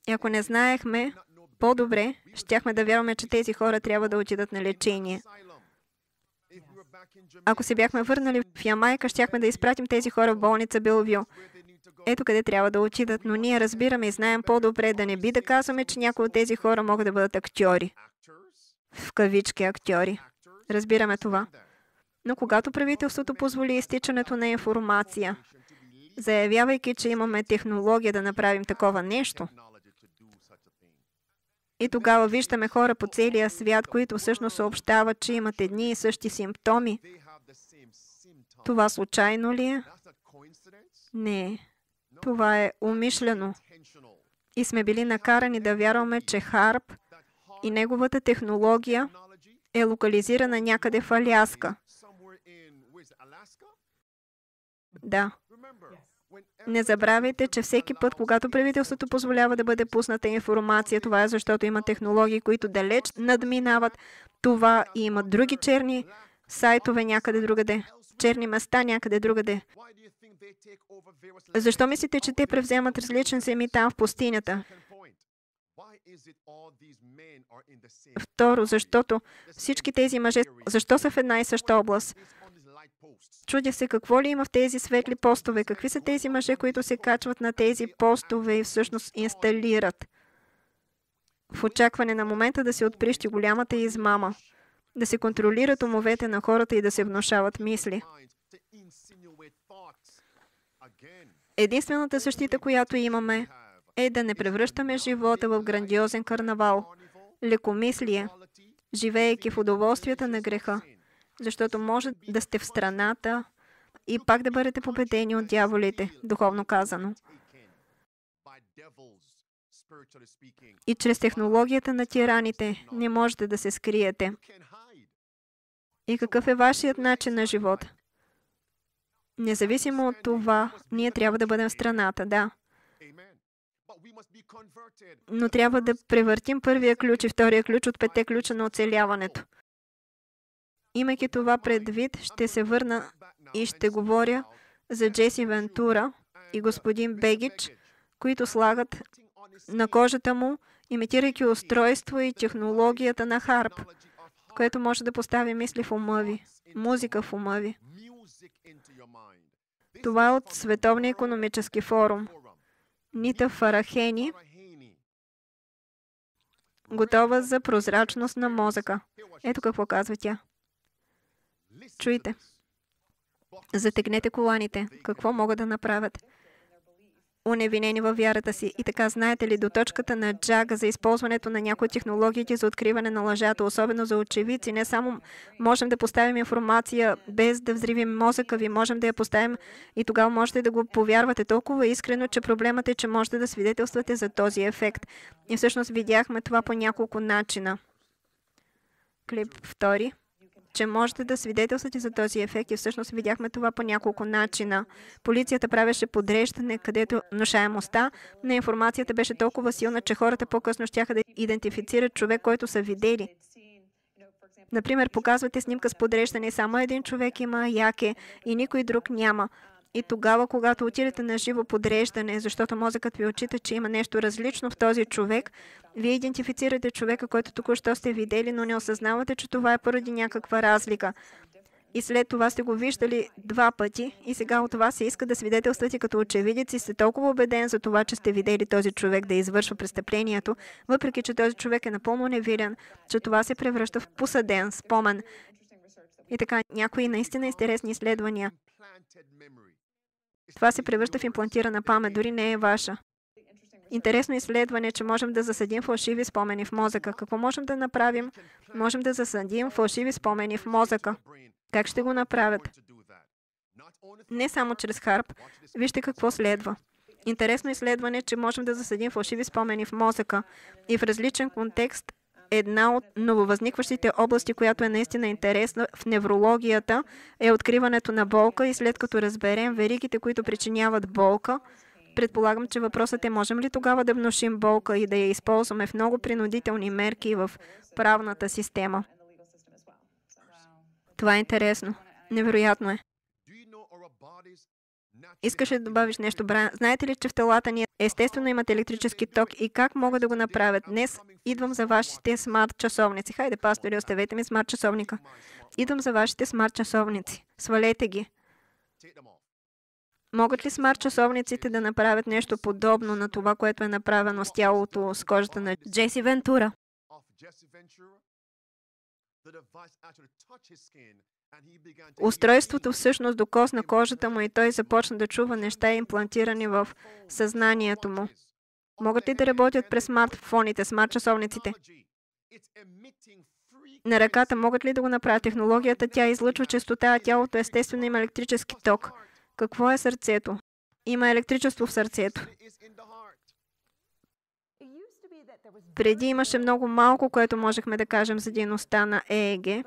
И ако не знаехме по-добре, щяхме да вярваме, че тези хора трябва да отидат на лечение. Ако се бяхме върнали в Ямайка, щяхме да изпратим тези хора в болница Белвю. Ето къде трябва да отидат, но ние разбираме и знаем по-добре да не би да казваме, че някои от тези хора могат да бъдат актьори. В кавички актьори. Разбираме това. Но когато правителството позволи изтичането на информация, заявявайки, че имаме технология да направим такова нещо, и тогава виждаме хора по целия свят, които всъщност съобщават, че имат едни и същи симптоми. Това случайно ли е? Не. Това е умишлено. И сме били накарани да вярваме, че Харп и неговата технология е локализирана някъде в Аляска. Да. Не забравяйте, че всеки път, когато правителството позволява да бъде пусната информация, това е защото има технологии, които далеч надминават това и имат други черни сайтове някъде другаде, черни места някъде другаде. Защо мислите, че те превземат различни земи там в пустинята? Второ, защото всички тези мъже, защо са в една и съща област? Чудя се какво ли има в тези светли постове, какви са тези мъже, които се качват на тези постове и всъщност инсталират. В очакване на момента да се отприщи голямата измама, да се контролират умовете на хората и да се внушават мисли. Единствената защита, която имаме, е да не превръщаме живота в грандиозен карнавал, лекомислие, живеейки в удоволствията на греха, защото може да сте в страната и пак да бъдете победени от дяволите, духовно казано. И чрез технологията на тираните не можете да се скриете. И какъв е вашият начин на живот? Независимо от това, ние трябва да бъдем в страната, да. Но трябва да превъртим първия ключ и втория ключ от 5 ключа на оцеляването. Имайки това предвид, ще се върна и ще говоря за Джеси Вентура и господин Бегич, които слагат на кожата му, имитирайки устройство и технологията на Харп, което може да постави мисли в ума ви, музика в ума ви. Това е от Световния икономически форум. Нита Фарахени, готова за прозрачност на мозъка. Ето какво казва тя. Чуйте. Затегнете коланите. Какво могат да направят? Уневинени във вярата си. И така, знаете ли, до точката на Джага за използването на някои технологии за откриване на лъжата, особено за очевидци, не само можем да поставим информация без да взривим мозъка ви, можем да я поставим и тогава можете да го повярвате толкова искрено, че проблемът е, че можете да свидетелствате за този ефект. И всъщност видяхме това по няколко начина. Клип 2. че можете да свидетелствате за този ефект и всъщност видяхме това по няколко начина. Полицията правеше подреждане, където внушаемостта на информацията беше толкова силна, че хората по-късно щяха да идентифицират човек, който са видели. Например, показвате снимка с подреждане, само един човек има яке и никой друг няма. И тогава, когато отидете на живо подреждане, защото мозъкът ви отчита, че има нещо различно в този човек, вие идентифицирате човека, който току-що сте видели, но не осъзнавате, че това е поради някаква разлика. И след това сте го виждали 2 пъти и сега от вас се иска да свидетелствате като очевидец и сте толкова убеден за това, че сте видели този човек да извършва престъплението, въпреки че този човек е напълно невинен, че това се превръща в посъден спомен. И така, някои наистина интересни изследвания. Това се превръща в имплантирана памет, дори не е ваша. Интересно изследване, че можем да засадим фалшиви спомени в мозъка. Какво можем да направим? Можем да засадим фалшиви спомени в мозъка. Как ще го направят? Не само чрез харп. Вижте какво следва. Интересно изследване, че можем да засадим фалшиви спомени в мозъка. И в различен контекст, една от нововъзникващите области, която е наистина интересна в неврологията, е откриването на болка и след като разберем веригите, които причиняват болка, предполагам, че въпросът е можем ли тогава да внушим болка и да я използваме в много принудителни мерки в правната система. Това е интересно. Невероятно е. Искаш ли да добавиш нещо, Брайан? Знаете ли, че в телата ни естествено имат електрически ток и как могат да го направят? Днес идвам за вашите смарт часовници. Хайде, пастори, оставете ми смарт часовника. Идвам за вашите смарт часовници. Свалете ги. Могат ли смарт часовниците да направят нещо подобно на това, което е направено с тялото, с кожата на Джеси Вентура? Устройството всъщност докосна кожата му и той започна да чува неща, имплантирани в съзнанието му. Могат ли да работят през смартфоните, смарт-часовниците? На ръката могат ли да го направят? Технологията, тя излъчва честота, а тялото естествено има електрически ток. Какво е сърцето? Има електричество в сърцето. Преди имаше много малко, което можехме да кажем за дейността на ЕЕГ,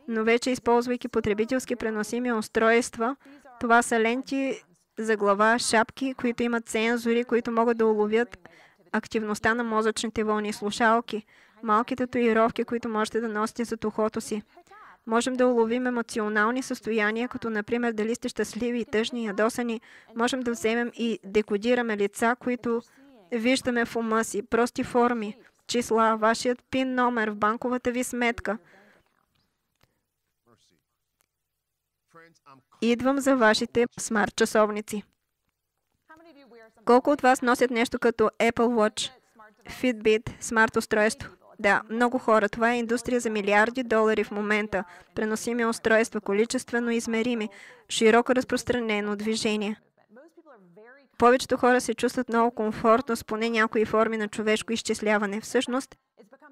но вече използвайки потребителски преносими устройства, това са ленти за глава, шапки, които имат сензори, които могат да уловят активността на мозъчните вълни, слушалки, малки татуировки, които можете да носите зад ухото си. Можем да уловим емоционални състояния, като например дали сте щастливи, тъжни, ядосани. Можем да вземем и декодираме лица, които виждаме в ума си, прости форми, числа, вашият пин номер в банковата ви сметка. Идвам за вашите смарт часовници. Колко от вас носят нещо като Apple Watch, Fitbit, смарт устройство? Да, много хора. Това е индустрия за милиарди долари в момента. Преносими устройства, количествено измерими, широко разпространено движение. Повечето хора се чувстват много комфортно с поне някои форми на човешко изчисляване. Всъщност,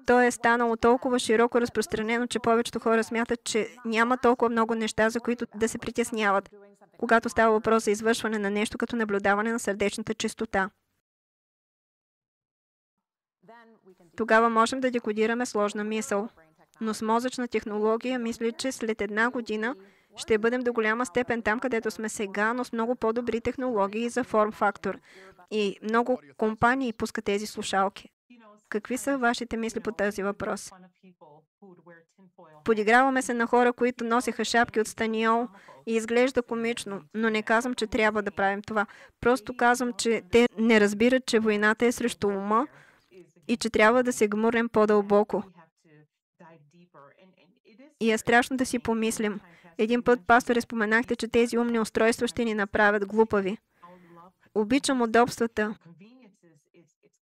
то е станало толкова широко разпространено, че повечето хора смятат, че няма толкова много неща, за които да се притесняват, когато става въпрос за извършване на нещо като наблюдаване на сърдечната честота. Тогава можем да декодираме сложна мисъл. Но с мозъчна технология мисля, че след 1 година ще бъдем до голяма степен там, където сме сега, но с много по-добри технологии за форм-фактор. И много компании пускат тези слушалки. Какви са вашите мисли по този въпрос? Подиграваме се на хора, които носеха шапки от станиол и изглежда комично, но не казвам, че трябва да правим това. Просто казвам, че те не разбират, че войната е срещу ума и че трябва да се гмурнем по-дълбоко. И е страшно да си помислим. Един път, пасторе, споменахте, че тези умни устройства ще ни направят глупави. Обичам удобствата.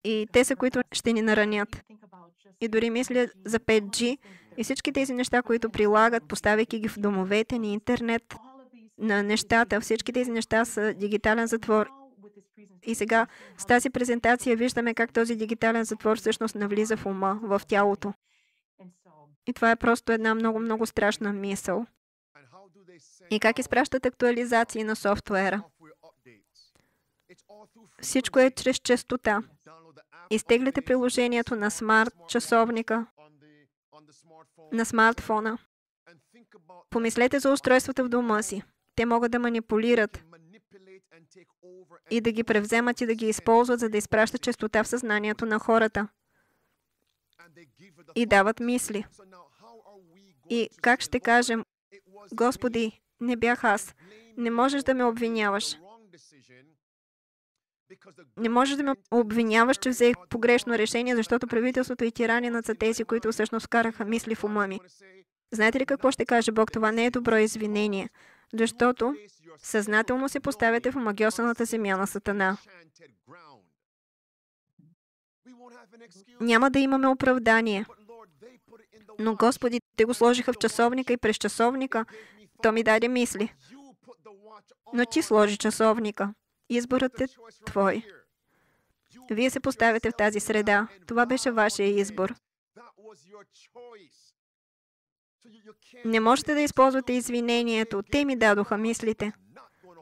И те са, които ще ни наранят. И дори мисля за 5G и всички тези неща, които прилагат, поставяйки ги в домовете ни, интернет на нещата. Всички тези неща са дигитален затвор. И сега с тази презентация виждаме как този дигитален затвор всъщност навлиза в ума, в тялото. И това е просто една много страшна мисъл. И как изпращат актуализации на софтуера? Всичко е чрез честота. Изтегляте приложението на смарт часовника, на смартфона Помислете за устройствата в дома си. Те могат да манипулират и да ги превземат и да ги използват, за да изпращат честота в съзнанието на хората. И дават мисли. И как ще кажем: Господи, не бях аз. Не можеш да ме обвиняваш. Не можеш да ме обвиняваш, че взех погрешно решение, защото правителството и тиранинът са тези, които всъщност вкараха мисли в ума ми. Знаете ли какво ще каже Бог? Това не е добро извинение, защото съзнателно се поставяте в омагьосаната земя на Сатана. Няма да имаме оправдание. Но Господи, те го сложиха в часовника и през часовника то ми даде мисли. Но ти сложи часовника. Изборът е твой. Вие се поставяте в тази среда. Това беше вашия избор. Не можете да използвате извинението. Те ми дадоха мислите.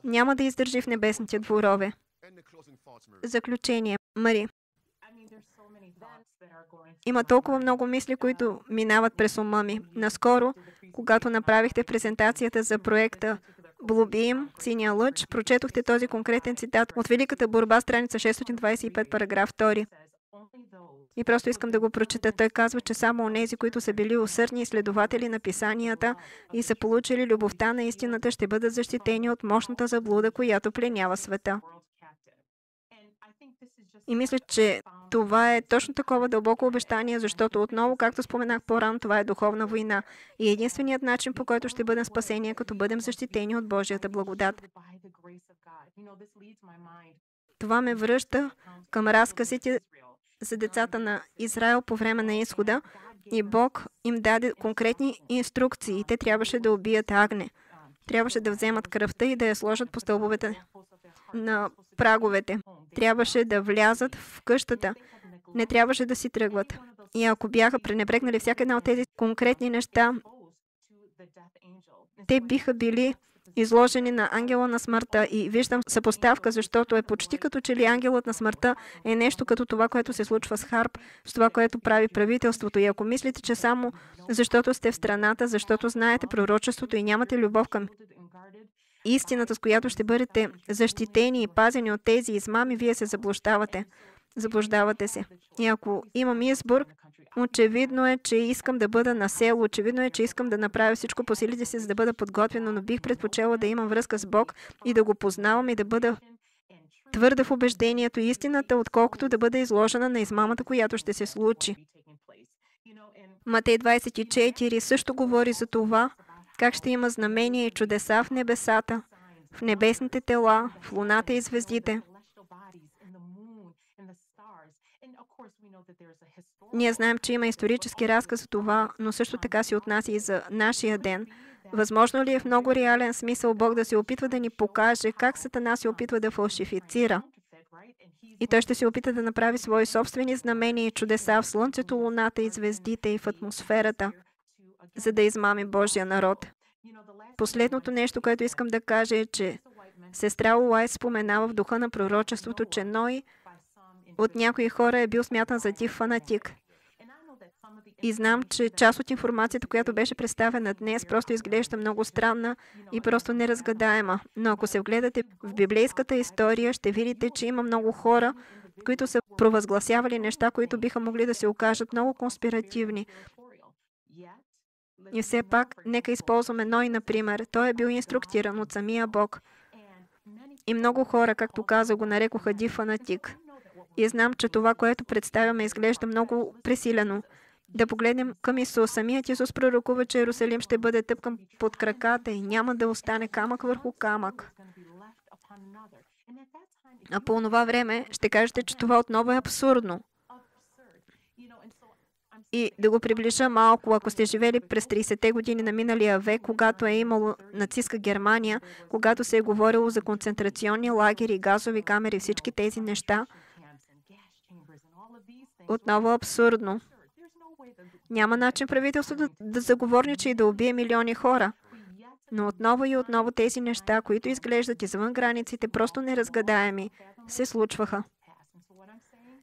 Няма да издържи в небесните дворове. Заключение. Мари. Има толкова много мисли, които минават през ума ми. Наскоро, когато направихте презентацията за проекта Bluebeam, Синия лъч, прочетохте този конкретен цитат от Великата борба, страница 625, параграф 2. И просто искам да го прочета. Той казва, че само онези, които са били усърдни изследователи на писанията и са получили любовта на истината, ще бъдат защитени от мощната заблуда, която пленява света. И мисля, че това е точно такова дълбоко обещание, защото отново, както споменах по-рано, това е духовна война. И единственият начин, по който ще бъдем спасени, е като бъдем защитени от Божията благодат. Това ме връща към разказите за децата на Израел по време на изхода. И Бог им даде конкретни инструкции. И те трябваше да убият агне. Трябваше да вземат кръвта и да я сложат по стълбовете на праговете. Трябваше да влязат в къщата. Не трябваше да си тръгват. И ако бяха пренебрегнали всяка една от тези конкретни неща, те биха били изложени на ангела на смъртта. И виждам съпоставка, защото е почти като че ли ангелът на смъртта е нещо като това, което се случва с Харп, с това, което прави правителството. И ако мислите, че само защото сте в страната, защото знаете пророчеството и нямате любов към истината, с която ще бъдете защитени и пазени от тези измами, вие се заблуждавате. Заблуждавате се. И ако имам избор, очевидно е, че искам да бъда на село, очевидно е, че искам да направя всичко по силите си, за да бъда подготвена, но бих предпочела да имам връзка с Бог и да го познавам и да бъда твърда в убеждението и истината, отколкото да бъда изложена на измамата, която ще се случи. Матей 24 също говори за това, как ще има знамения и чудеса в небесата, в небесните тела, в луната и звездите. Ние знаем, че има исторически разказ за това, но също така се отнася и за нашия ден. Възможно ли е в много реален смисъл Бог да се опитва да ни покаже как Сатана се опитва да фалшифицира? И той ще се опита да направи свои собствени знамения и чудеса в слънцето, луната и звездите и в атмосферата, за да измами Божия народ. Последното нещо, което искам да кажа е, че сестра Уайс споменава в духа на пророчеството, че Ной от някои хора е бил смятан за див фанатик. И знам, че част от информацията, която беше представена днес, просто изглежда много странна и просто неразгадаема. Но ако се вгледате в библейската история, ще видите, че има много хора, които са провъзгласявали неща, които биха могли да се окажат много конспиративни. И все пак, нека използваме Ной, например. Той е бил инструктиран от самия Бог. И много хора, както каза, го нарекоха див фанатик. И знам, че това, което представяме, изглежда много пресилено. Да погледнем към Исус. Самият Исус пророкува, че Иерусалим ще бъде тъпкан под краката и няма да остане камък върху камък. А по това време ще кажете, че това отново е абсурдно. И да го приближа малко, ако сте живели през 30-те години на миналия век, когато е имало нацистска Германия, когато се е говорило за концентрационни лагери, газови камери, всички тези неща, отново абсурдно. Няма начин правителството да заговорничи и да убие милиони хора. Но отново и отново тези неща, които изглеждат извън границите, просто неразгадаеми, се случваха.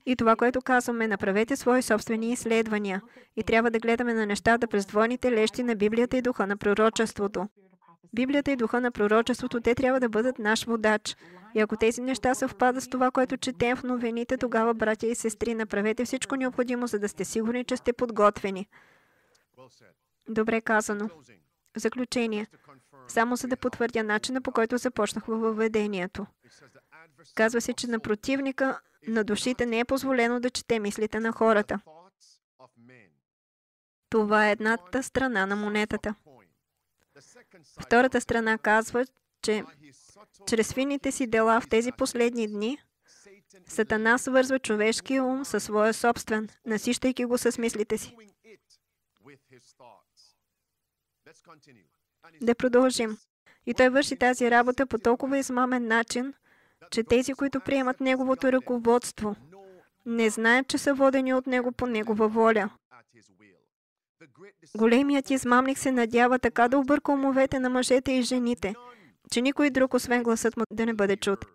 И това, което казваме, направете свои собствени изследвания. И трябва да гледаме на нещата през двойните лещи на Библията и духа на пророчеството. Библията и духа на пророчеството, те трябва да бъдат наш водач. И ако тези неща съвпадат с това, което четем в новините, тогава, братя и сестри, направете всичко необходимо, за да сте сигурни, че сте подготвени. Добре казано. В заключение, само за да потвърдя начина, по който започнах във въведението. Казва се, че на противника на душите не е позволено да чете мислите на хората. Това е едната страна на монетата. Втората страна казва, че чрез фините си дела в тези последни дни, Сатана свързва човешкия ум със своя собствен, насищайки го с мислите си. Да продължим. И той върши тази работа по толкова измамен начин, че тези, които приемат неговото ръководство, не знаят, че са водени от него по негова воля. Големият измамник се надява така да обърка умовете на мъжете и жените, че никой друг, освен гласът му, да не бъде чут.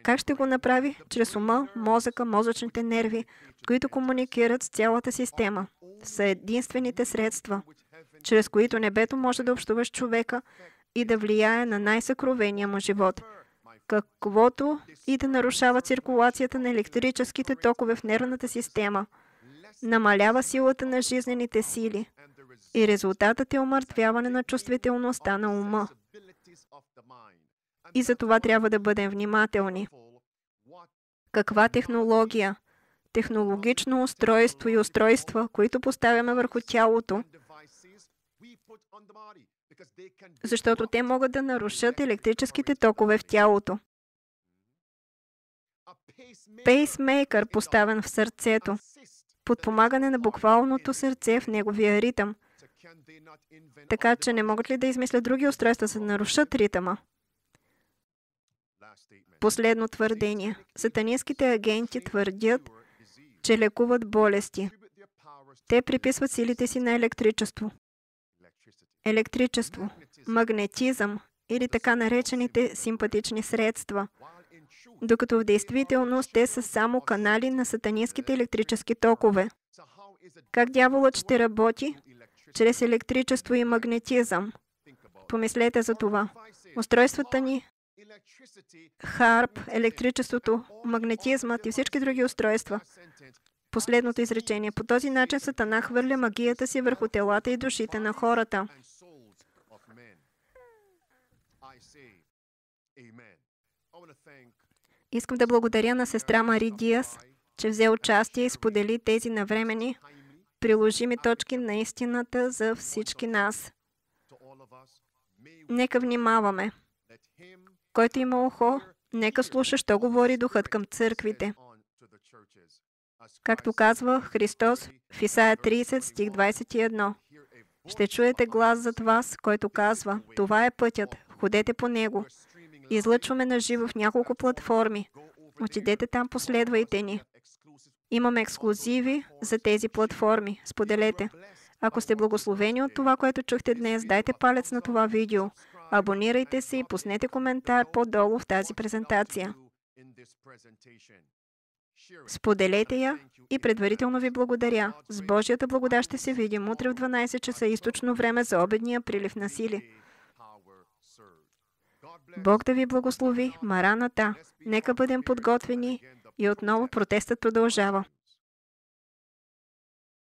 Как ще го направи? Чрез ума, мозъка, мозъчните нерви, които комуникират с цялата система. Са единствените средства, чрез които небето може да общува с човека и да влияе на най-съкровения му живот. Каквото и да нарушава циркулацията на електрическите токове в нервната система, намалява силата на жизнените сили и резултатът е умъртвяване на чувствителността на ума. И за това трябва да бъдем внимателни. Каква технология, технологично устройство и устройства, които поставяме върху тялото, защото те могат да нарушат електрическите токове в тялото. Пейсмейкър, поставен в сърцето, подпомагане на буквалното сърце в неговия ритъм. Така че не могат ли да измислят други устройства, за да нарушат ритъма? Последно твърдение. Сатанинските агенти твърдят, че лекуват болести. Те приписват силите си на електричество. Електричество, магнетизъм или така наречените симпатични средства, докато в действителност те са само канали на сатанинските електрически токове. Как дяволът ще работи? Чрез електричество и магнетизъм. Помислете за това. Устройствата ни, харп, електричеството, магнетизмът и всички други устройства. Последното изречение. По този начин Сатана хвърля магията си върху телата и душите на хората. Искам да благодаря на сестра Мари Диас, че взе участие и сподели тези навремени, приложими точки на истината за всички нас. Нека внимаваме. Който има ухо, нека слуша, що говори Духът към църквите. Както казва Христос в Исаия 30, стих 21. Ще чуете глас зад вас, който казва, това е пътят, ходете по него. Излъчваме на живо в няколко платформи. Отидете там, последвайте ни. Имаме ексклузиви за тези платформи. Споделете. Ако сте благословени от това, което чухте днес, дайте палец на това видео. Абонирайте се и пуснете коментар по-долу в тази презентация. Споделете я и предварително ви благодаря. С Божията благодат ще се видим утре в 12 часа източно време за обедния прилив на сили. Бог да ви благослови. Мараната. Нека бъдем подготвени и отново протестът продължава.